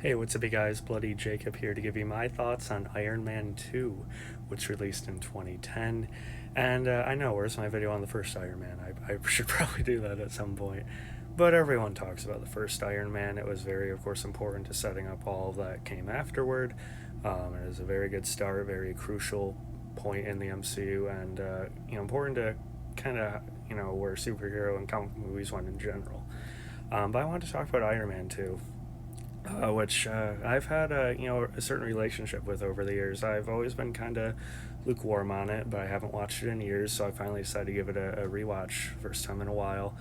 Hey, what's up, you guys? Bloody Jacob here to give you my thoughts on Iron Man 2, which released in 2010. And I know, where's my video on the first Iron Man? I should probably do that at some point. But everyone talks about the first Iron Man. It was very, of course, important to setting up all that came afterward. It was a very good start, very crucial point in the MCU, and important to kind of where superhero and comic movies went in general. But I wanted to talk about Iron Man 2, which I've had a certain relationship with over the years. I've always been kind of lukewarm on it, but I haven't watched it in years, so I finally decided to give it a rewatch, first time in a while.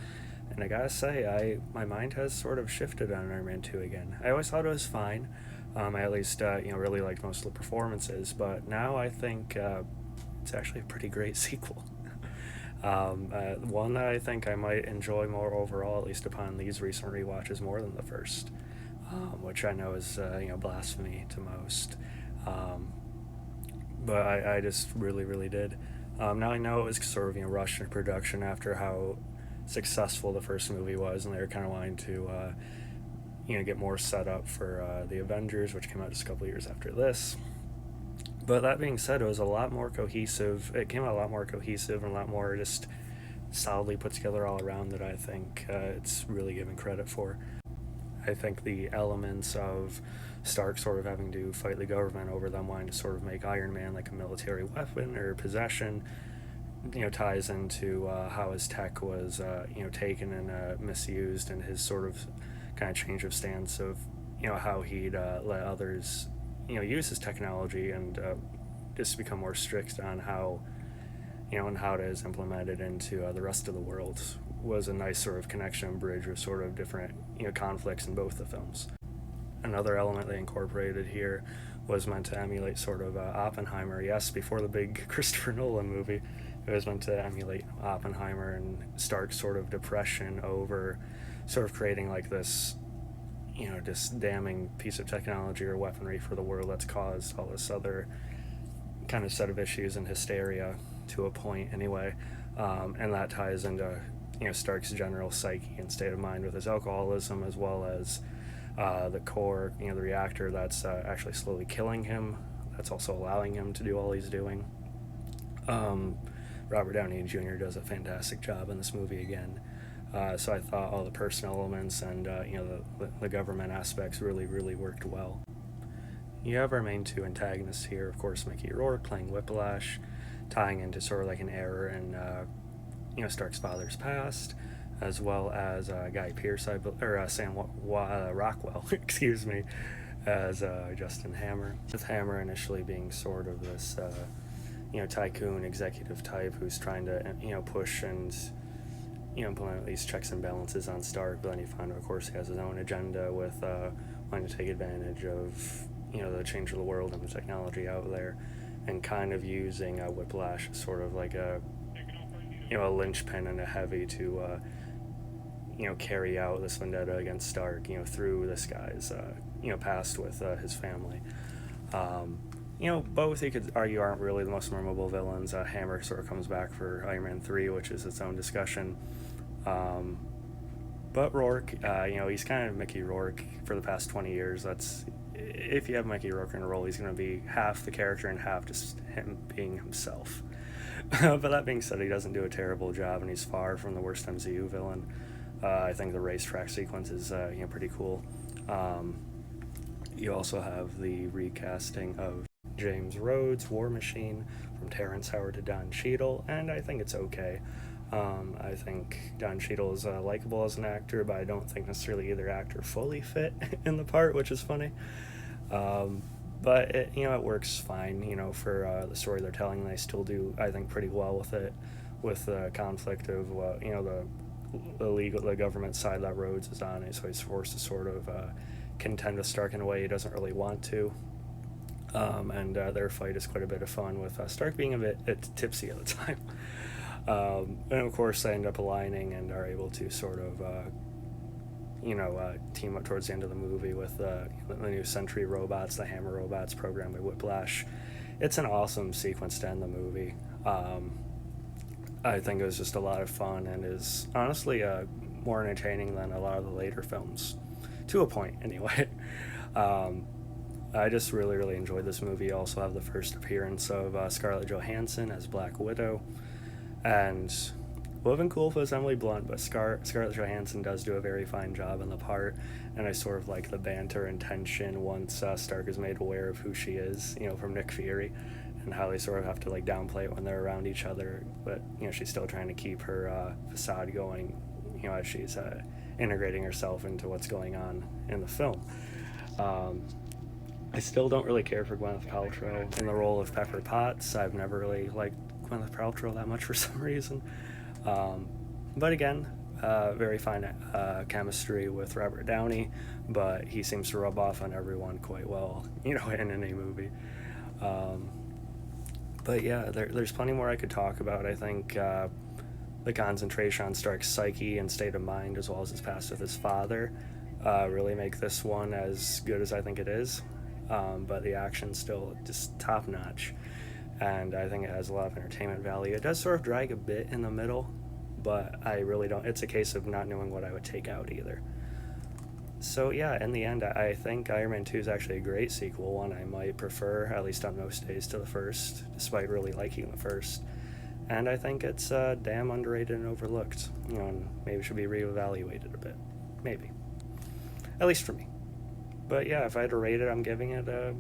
And I gotta say, my mind has sort of shifted on Iron Man 2 again. I always thought it was fine. I at least really liked most of the performances, but now I think it's actually a pretty great sequel. One that I think I might enjoy more overall, at least upon these recent rewatches, more than the first, which I know is blasphemy to most. Um, but I just really, really did. Now I know it was sort of rushed into production after how successful the first movie was, and they were kind of wanting to get more set up for the Avengers, which came out just a couple years after this. But that being said, it was a lot more cohesive. It came out a lot more cohesive and a lot more just solidly put together all around that I think it's really given credit for. I think the elements of Stark sort of having to fight the government over them wanting to sort of make Iron Man like a military weapon or possession, ties into how his tech was, taken and misused, and his sort of kind of change of stance of, how he'd let others, use his technology and just become more strict on how, and how it is implemented into the rest of the world was a nice sort of connection and bridge of sort of different, conflicts in both the films. Another element they incorporated here was meant to emulate sort of Oppenheimer. Yes, before the big Christopher Nolan movie, it was meant to emulate Oppenheimer and Stark's sort of depression over sort of creating like this, just damning piece of technology or weaponry for the world that's caused all this other kind of set of issues and hysteria to a point anyway. And that ties into Stark's general psyche and state of mind with his alcoholism, as well as the core, the reactor that's actually slowly killing him. That's also allowing him to do all he's doing. Robert Downey Jr. does a fantastic job in this movie again. So I thought all the personal elements and the government aspects really, really worked well. You have our main two antagonists here, of course, Mickey Rourke playing Whiplash, tying into sort of like an error in Stark's father's past, as well as Guy Pearce, or Sam Rockwell, excuse me, as Justin Hammer. With Hammer initially being sort of this, tycoon executive type who's trying to, push and, implement these checks and balances on Stark, but then you find, of course, he has his own agenda with wanting to take advantage of, the change of the world and the technology out there, and kind of using Whiplash as sort of like a linchpin and a heavy to carry out this vendetta against Stark, through this guy's past with his family. Both you could argue aren't really the most memorable villains. Hammer sort of comes back for Iron Man 3, which is its own discussion. But Rourke, he's kind of Mickey Rourke for the past 20 years. That's, if you have Mickey Rourke in a role, he's going to be half the character and half just him being himself. But that being said, he doesn't do a terrible job, and he's far from the worst MCU villain. I think the racetrack sequence is pretty cool. You also have the recasting of James Rhodes' War Machine from Terrence Howard to Don Cheadle, and I think it's okay. I think Don Cheadle is likable as an actor, but I don't think necessarily either actor fully fit in the part, which is funny. But it works fine, for the story they're telling. They still do, I think, pretty well with it, with the conflict of the government side that Rhodes is on, so he's forced to sort of contend with Stark in a way he doesn't really want to. And their fight is quite a bit of fun, with Stark being a bit tipsy at the time. And of course, they end up aligning and are able to sort of team up towards the end of the movie with the new Sentry robots, the Hammer robots programmed by Whiplash. It's an awesome sequence to end the movie. I think it was just a lot of fun and is honestly more entertaining than a lot of the later films, to a point anyway. Um, I just really, really enjoyed this movie. Also have the first appearance of Scarlett Johansson as Black Widow, and it would have been cool if it was Emily Blunt, but Scarlett Johansson does do a very fine job in the part, and I sort of like the banter and tension once Stark is made aware of who she is, from Nick Fury, and how they sort of have to like downplay it when they're around each other, but she's still trying to keep her facade going, as she's integrating herself into what's going on in the film. Um, I still don't really care for Gwyneth Paltrow in the role of Pepper Potts. I've never really liked Gwyneth Paltrow that much for some reason. Um, but again, very fine chemistry with Robert Downey, but he seems to rub off on everyone quite well, in any movie. Um, but yeah, there's plenty more I could talk about. I think the concentration on Stark's psyche and state of mind, as well as his past with his father, really make this one as good as I think it is. But the action's still just top notch, and I think it has a lot of entertainment value. It does sort of drag a bit in the middle, but I really don't. It's a case of not knowing what I would take out either. So yeah, in the end, I think Iron Man 2 is actually a great sequel, one I might prefer, at least on most days, to the first, despite really liking the first. And I think it's damn underrated and overlooked, and maybe should be reevaluated a bit. Maybe. At least for me. But yeah, if I had to rate it, I'm giving it a,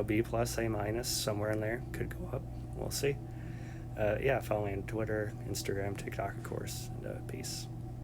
B plus, A minus, somewhere in there. Could go up. We'll see. Yeah, follow me on Twitter, Instagram, TikTok, of course. And peace.